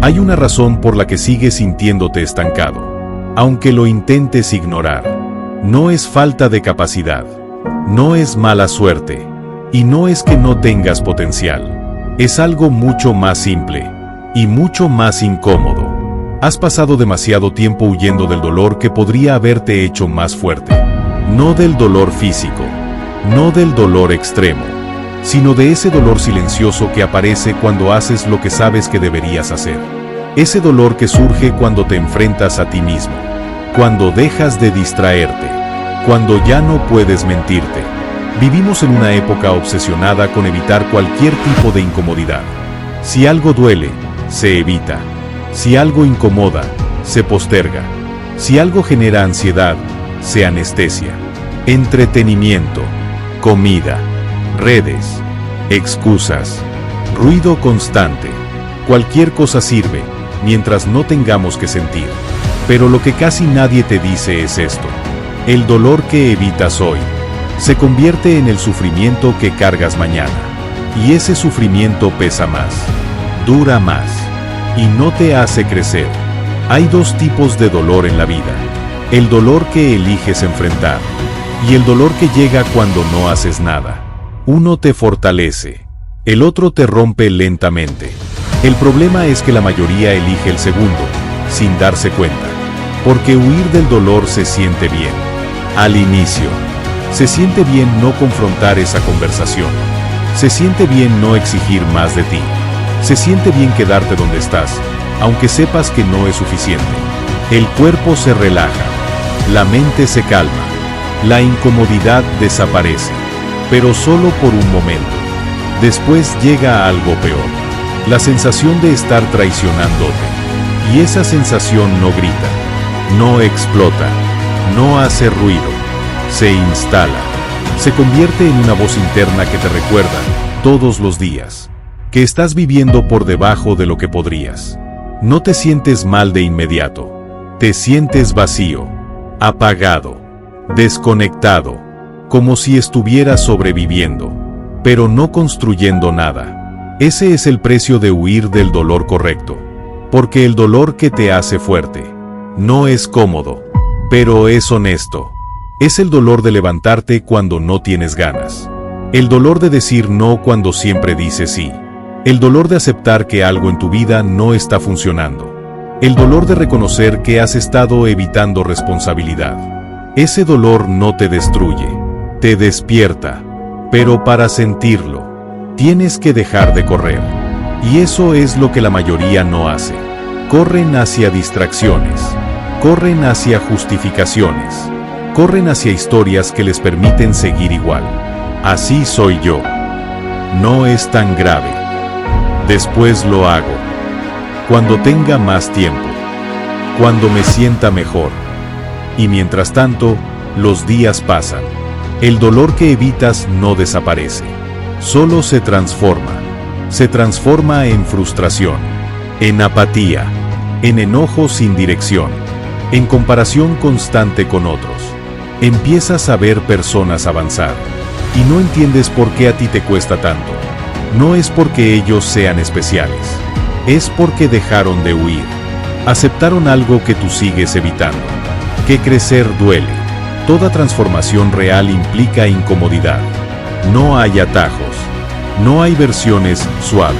Hay una razón por la que sigues sintiéndote estancado, aunque lo intentes ignorar. No es falta de capacidad, no es mala suerte, y no es que no tengas potencial. Es algo mucho más simple, y mucho más incómodo. Has pasado demasiado tiempo huyendo del dolor que podría haberte hecho más fuerte. No del dolor físico, no del dolor extremo, sino de ese dolor silencioso que aparece cuando haces lo que sabes que deberías hacer. Ese dolor que surge cuando te enfrentas a ti mismo, cuando dejas de distraerte, cuando ya no puedes mentirte. Vivimos en una época obsesionada con evitar cualquier tipo de incomodidad. Si algo duele, se evita. Si algo incomoda, se posterga. Si algo genera ansiedad, se anestesia. Entretenimiento, comida, redes, excusas, ruido constante. Cualquier cosa sirve, mientras no tengamos que sentir. Pero lo que casi nadie te dice es esto. El dolor que evitas hoy se convierte en el sufrimiento que cargas mañana. Y ese sufrimiento pesa más, dura más, y no te hace crecer. Hay dos tipos de dolor en la vida. El dolor que eliges enfrentar, y el dolor que llega cuando no haces nada. Uno te fortalece, el otro te rompe lentamente. El problema es que la mayoría elige el segundo, sin darse cuenta. Porque huir del dolor se siente bien. Al inicio, se siente bien no confrontar esa conversación. Se siente bien no exigir más de ti. Se siente bien quedarte donde estás, aunque sepas que no es suficiente. El cuerpo se relaja, la mente se calma, la incomodidad desaparece, pero solo por un momento. Después llega algo peor, la sensación de estar traicionándote. Y esa sensación no grita, no explota, no hace ruido, se instala, se convierte en una voz interna que te recuerda, todos los días, que estás viviendo por debajo de lo que podrías. No te sientes mal de inmediato, te sientes vacío, apagado, desconectado, como si estuvieras sobreviviendo, pero no construyendo nada. Ese es el precio de huir del dolor correcto, porque el dolor que te hace fuerte no es cómodo, pero es honesto. Es el dolor de levantarte cuando no tienes ganas. El dolor de decir no cuando siempre dices sí. El dolor de aceptar que algo en tu vida no está funcionando. El dolor de reconocer que has estado evitando responsabilidad. Ese dolor no te destruye, te despierta. Pero para sentirlo, tienes que dejar de correr. Y eso es lo que la mayoría no hace. Corren hacia distracciones. Corren hacia justificaciones. Corren hacia historias que les permiten seguir igual. Así soy yo. No es tan grave. Después lo hago. Cuando tenga más tiempo. Cuando me sienta mejor. Y mientras tanto, los días pasan. El dolor que evitas no desaparece. Solo se transforma. Se transforma en frustración, en apatía, en enojo sin dirección, en comparación constante con otros. Empiezas a ver personas avanzar. Y no entiendes por qué a ti te cuesta tanto. No es porque ellos sean especiales. Es porque dejaron de huir. Aceptaron algo que tú sigues evitando. Que crecer duele. Toda transformación real implica incomodidad. No hay atajos. No hay versiones suaves.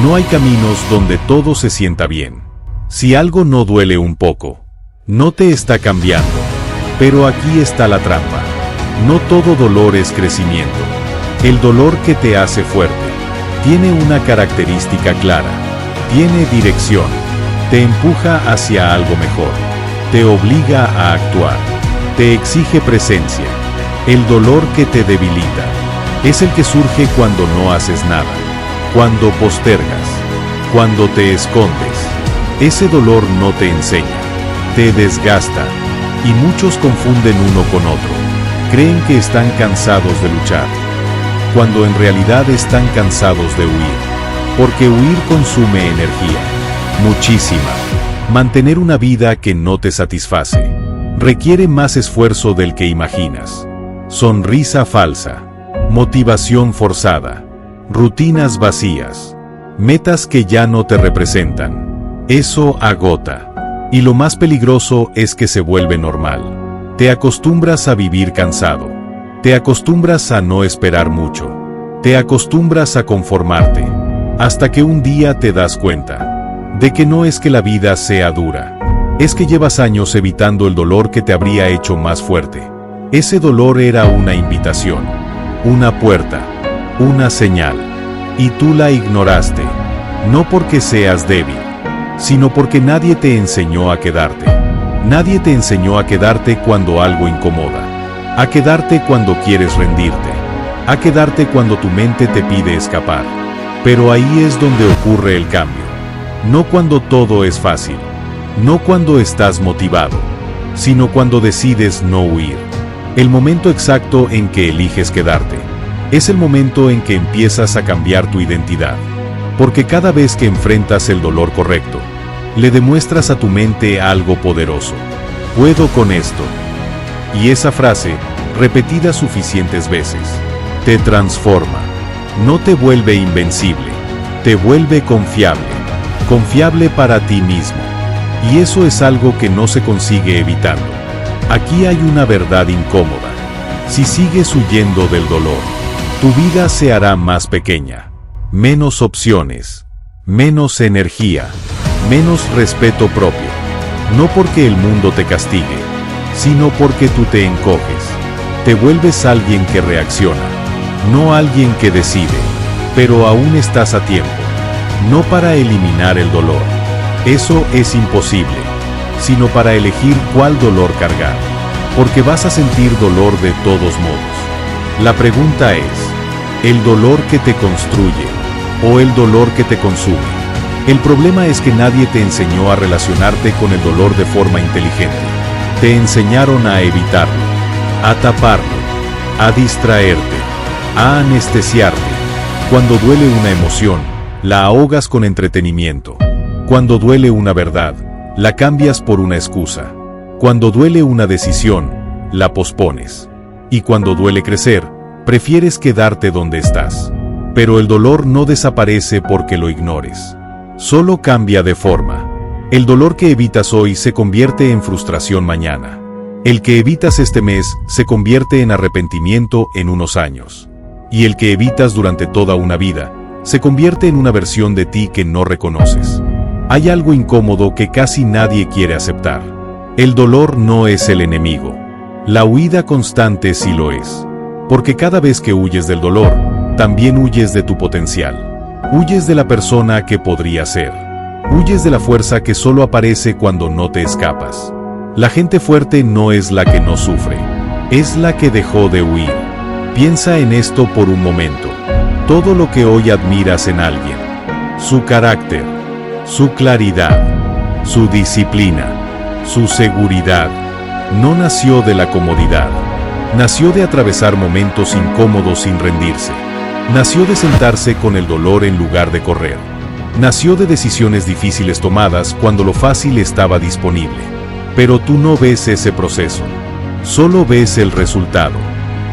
No hay caminos donde todo se sienta bien. Si algo no duele un poco, no te está cambiando. Pero aquí está la trampa. No todo dolor es crecimiento. El dolor que te hace fuerte tiene una característica clara. Tiene dirección. Te empuja hacia algo mejor. Te obliga a actuar. Te exige presencia. El dolor que te debilita es el que surge cuando no haces nada, cuando postergas, cuando te escondes. Ese dolor no te enseña, te desgasta, y muchos confunden uno con otro. Creen que están cansados de luchar, cuando en realidad están cansados de huir, porque huir consume energía, muchísima. Mantener una vida que no te satisface requiere más esfuerzo del que imaginas. Sonrisa falsa, motivación forzada, rutinas vacías. metas que ya no te representan. Eso agota. Y lo más peligroso es que se vuelve normal. Te acostumbras a vivir cansado. Te acostumbras a no esperar mucho. Te acostumbras a conformarte. Hasta que un día te das cuenta de que no es que la vida sea dura. Es que llevas años evitando el dolor que te habría hecho más fuerte. Ese dolor era una invitación, una puerta, una señal. Y tú la ignoraste. No porque seas débil, sino porque nadie te enseñó a quedarte. Nadie te enseñó a quedarte cuando algo incomoda. A quedarte cuando quieres rendirte. A quedarte cuando tu mente te pide escapar. Pero ahí es donde ocurre el cambio. No cuando todo es fácil. No cuando estás motivado. Sino cuando decides no huir. El momento exacto en que eliges quedarte. Es el momento en que empiezas a cambiar tu identidad. Porque cada vez que enfrentas el dolor correcto, le demuestras a tu mente algo poderoso. Puedo con esto. Y esa frase, repetida suficientes veces, te transforma. No te vuelve invencible, te vuelve confiable. Confiable para ti mismo. Y eso es algo que no se consigue evitando. Aquí hay una verdad incómoda. Si sigues huyendo del dolor, tu vida se hará más pequeña. Menos opciones, menos energía, menos respeto propio. No porque el mundo te castigue, sino porque tú te encoges. Te vuelves alguien que reacciona, no alguien que decide. Pero aún estás a tiempo. No para eliminar el dolor. Eso es imposible. Sino para elegir cuál dolor cargar. Porque vas a sentir dolor de todos modos. La pregunta es, ¿el dolor que te construye o el dolor que te consume? El problema es que nadie te enseñó a relacionarte con el dolor de forma inteligente. Te enseñaron a evitarlo, a taparlo, a distraerte, a anestesiarte. Cuando duele una emoción, la ahogas con entretenimiento. Cuando duele una verdad, la cambias por una excusa. Cuando duele una decisión, la pospones. Y cuando duele crecer, prefieres quedarte donde estás. Pero el dolor no desaparece porque lo ignores. Solo cambia de forma. El dolor que evitas hoy se convierte en frustración mañana. El que evitas este mes se convierte en arrepentimiento en unos años. Y el que evitas durante toda una vida, se convierte en una versión de ti que no reconoces. Hay algo incómodo que casi nadie quiere aceptar. El dolor no es el enemigo. La huida constante sí lo es. Porque cada vez que huyes del dolor, también huyes de tu potencial. Huyes de la persona que podría ser. Huyes de la fuerza que solo aparece cuando no te escapas. La gente fuerte no es la que no sufre, es la que dejó de huir. Piensa en esto por un momento. Todo lo que hoy admiras en alguien, su carácter, su claridad, su disciplina, su seguridad, no nació de la comodidad. Nació de atravesar momentos incómodos sin rendirse. Nació de sentarse con el dolor en lugar de correr. Nació de decisiones difíciles tomadas cuando lo fácil estaba disponible. Pero tú no ves ese proceso. Solo ves el resultado.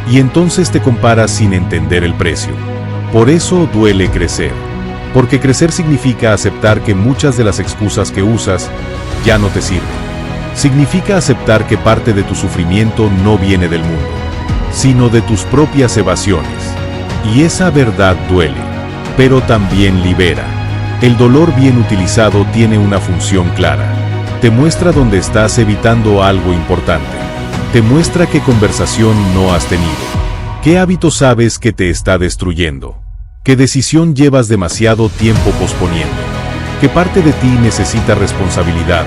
Y entonces te comparas sin entender el precio. Por eso duele crecer. Porque crecer significa aceptar que muchas de las excusas que usas ya no te sirven. Significa aceptar que parte de tu sufrimiento no viene del mundo, sino de tus propias evasiones. Y esa verdad duele, pero también libera. El dolor bien utilizado tiene una función clara. Te muestra dónde estás evitando algo importante. Te muestra qué conversación no has tenido. ¿Qué hábito sabes que te está destruyendo? ¿Qué decisión llevas demasiado tiempo posponiendo? ¿Qué parte de ti necesita responsabilidad,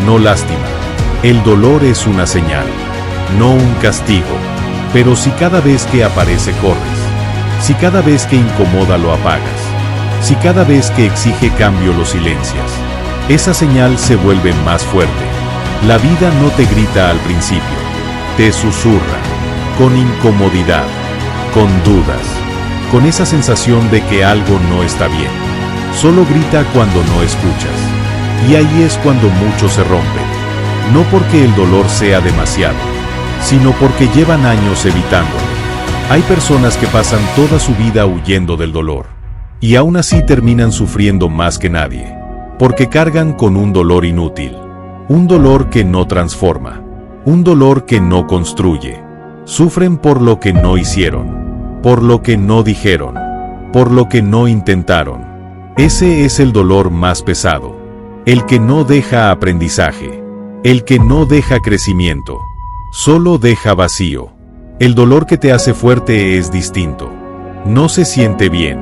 no lástima? El dolor es una señal, no un castigo. Pero si cada vez que aparece corres, si cada vez que incomoda lo apagas, si cada vez que exige cambio lo silencias, esa señal se vuelve más fuerte. La vida no te grita al principio, te susurra, con incomodidad, con dudas, con esa sensación de que algo no está bien. Solo grita cuando no escuchas. Y ahí es cuando mucho se rompe. No porque el dolor sea demasiado, sino porque llevan años evitándolo. Hay personas que pasan toda su vida huyendo del dolor. y aún así terminan sufriendo más que nadie, porque cargan con un dolor inútil, un dolor que no transforma, un dolor que no construye. Sufren por lo que no hicieron, por lo que no dijeron, por lo que no intentaron. Ese es el dolor más pesado, el que no deja aprendizaje, el que no deja crecimiento, solo deja vacío. El dolor que te hace fuerte es distinto. No se siente bien,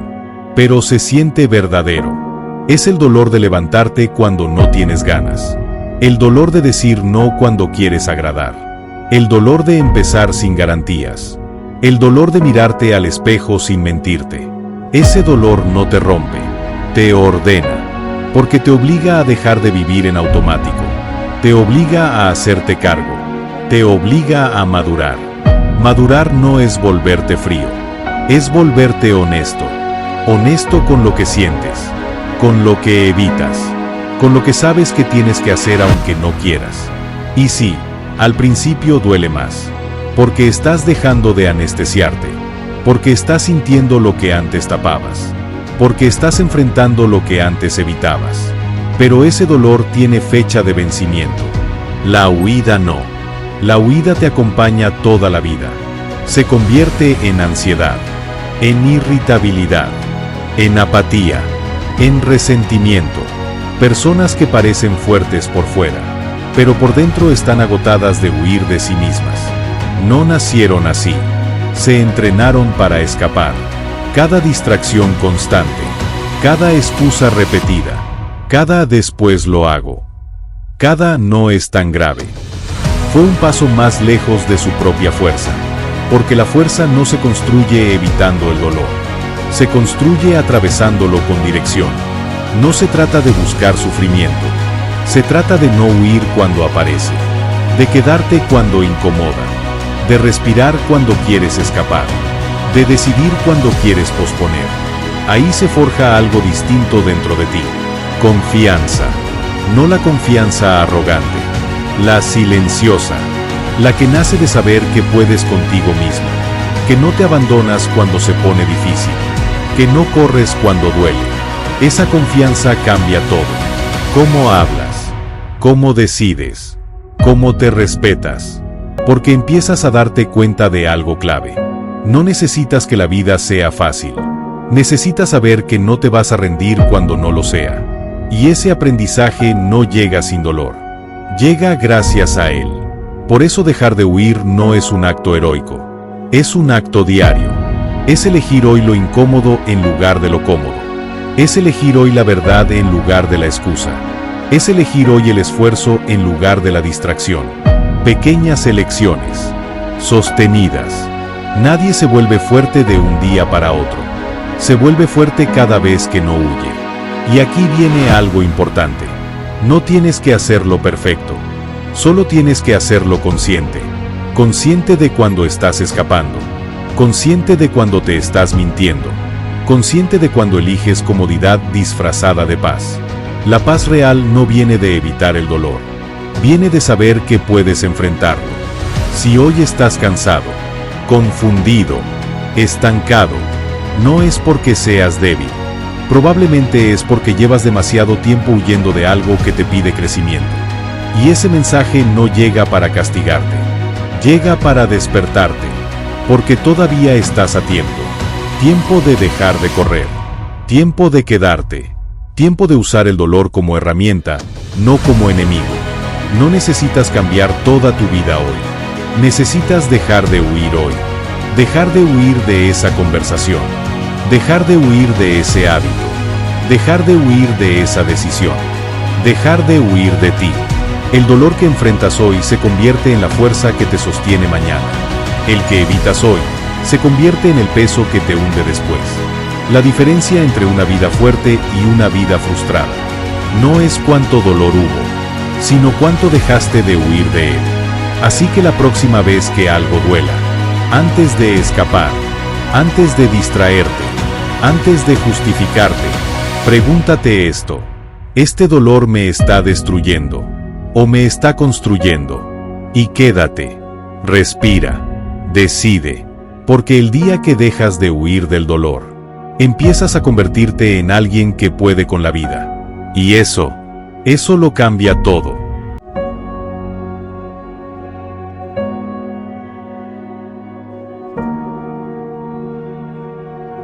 pero se siente verdadero. Es el dolor de levantarte cuando no tienes ganas. El dolor de decir no cuando quieres agradar. El dolor de empezar sin garantías. El dolor de mirarte al espejo sin mentirte. Ese dolor no te rompe, te ordena, porque te obliga a dejar de vivir en automático. Te obliga a hacerte cargo. Te obliga a madurar. Madurar no es volverte frío, es volverte honesto. Honesto con lo que sientes, con lo que evitas, con lo que sabes que tienes que hacer aunque no quieras. Y sí, al principio duele más, porque estás dejando de anestesiarte, porque estás sintiendo lo que antes tapabas, porque estás enfrentando lo que antes evitabas. Pero ese dolor tiene fecha de vencimiento. La huida no. La huida te acompaña toda la vida. Se convierte en ansiedad, en irritabilidad, en apatía, en resentimiento. Personas que parecen fuertes por fuera, pero por dentro están agotadas de huir de sí mismas. No nacieron así. Se entrenaron para escapar. Cada distracción constante, cada excusa repetida, cada después lo hago, cada no es tan grave. Fue un paso más lejos de su propia fuerza, porque la fuerza no se construye evitando el dolor, se construye atravesándolo con dirección. No se trata de buscar sufrimiento, se trata de no huir cuando aparece, de quedarte cuando incomoda, de respirar cuando quieres escapar, de decidir cuando quieres posponer. Ahí se forja algo distinto dentro de ti. Confianza, no la confianza arrogante, la silenciosa, la que nace de saber que puedes contigo mismo, que no te abandonas cuando se pone difícil, que no corres cuando duele. Esa confianza cambia todo. Cómo hablas, cómo decides, cómo te respetas, porque empiezas a darte cuenta de algo clave. No necesitas que la vida sea fácil. Necesitas saber que no te vas a rendir cuando no lo sea. Y ese aprendizaje no llega sin dolor. Llega gracias a él. Por eso dejar de huir no es un acto heroico. Es un acto diario. Es elegir hoy lo incómodo en lugar de lo cómodo. Es elegir hoy la verdad en lugar de la excusa. Es elegir hoy el esfuerzo en lugar de la distracción. Pequeñas elecciones, sostenidas. Nadie se vuelve fuerte de un día para otro. Se vuelve fuerte cada vez que no huye. Y aquí viene algo importante. No tienes que hacerlo perfecto. Solo tienes que hacerlo consciente. Consciente de cuando estás escapando. Consciente de cuando te estás mintiendo. Consciente de cuando eliges comodidad disfrazada de paz. La paz real no viene de evitar el dolor. Viene de saber que puedes enfrentarlo. Si hoy estás cansado, confundido, estancado, no es porque seas débil. Probablemente es porque llevas demasiado tiempo huyendo de algo que te pide crecimiento. Y ese mensaje no llega para castigarte. Llega para despertarte. Porque todavía estás a tiempo. Tiempo de dejar de correr. Tiempo de quedarte. Tiempo de usar el dolor como herramienta, no como enemigo. No necesitas cambiar toda tu vida hoy. Necesitas dejar de huir hoy. Dejar de huir de esa conversación. Dejar de huir de ese hábito. Dejar de huir de esa decisión. Dejar de huir de ti. El dolor que enfrentas hoy se convierte en la fuerza que te sostiene mañana. El que evitas hoy se convierte en el peso que te hunde después. La diferencia entre una vida fuerte y una vida frustrada no es cuánto dolor hubo, sino cuánto dejaste de huir de él. Así que la próxima vez que algo duela, antes de escapar, antes de distraerte, antes de justificarte, pregúntate esto: ¿este dolor me está destruyendo o me está construyendo? Y quédate, respira, decide, porque el día que dejas de huir del dolor, empiezas a convertirte en alguien que puede con la vida. Y eso lo cambia todo.